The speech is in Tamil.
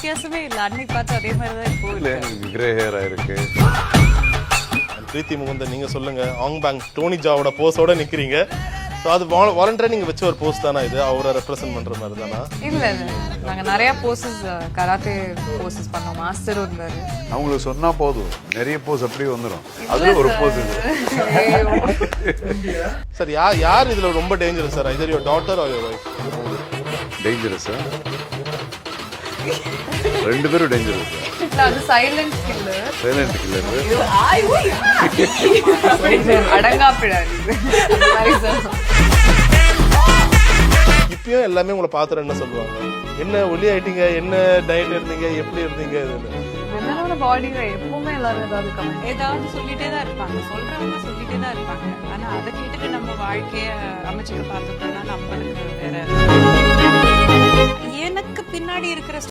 வித்தியாசமே இல்ல. அன்னைக்கு பார்த்து அதே மாதிரி தான் இப்போ இல்ல இருக்கு. கிரே ஹேரா இருக்கு. பிரீத்தி முகுந்தன் நீங்க சொல்லுங்க. ஆங் பேங் டோனி ஜாவோட போஸோட நிக்கிறீங்க. ஸோ அது வாலண்டரா நீங்க வச்ச ஒரு போஸ் தானா இது? அவரை ரெப்ரசென்ட் பண்ற மாதிரி தானா? இல்ல இல்ல, நாங்க நிறைய போசஸ் கராத்தே போசஸ் பண்ணோம். மாஸ்டர் இருந்தாரு. அவங்களுக்கு சொன்னா போதும், நிறைய போஸ் அப்படியே வந்துடும். அது ஒரு போஸ் இது. சார் யார் இதுல ரொம்ப dangerous sir? either your daughter or your wife? டேஞ்சரஸா? ரெண்டு பேரும் டேஞ்சரஸ். அது சைலண்ட் கில்லர். Silent killer. அடங்கா பிடாது. இப்பயும் எல்லாமே உங்களை பார்த்துட்டு என்ன சொல்லுவாங்க? என்ன ஒல்லி ஆயிட்டீங்க, என்ன டயட் இருந்தீங்க, எப்படி இருந்தீங்க? என்னோட பாடியில எப்பவுமே எல்லாரும் ஏதாவது சொல்லிட்டே தான் இருப்பாங்க. சொல்றவங்க சொல்லிட்டே தான் இருப்பாங்க. ஆனா அதை கேட்டுட்டு நம்ம வாழ்க்கைய அமைச்சுக்க பார்த்துட்டோம்னா நம்மளுக்கு வேற எனக்கு பின்னாடி இருக்கிற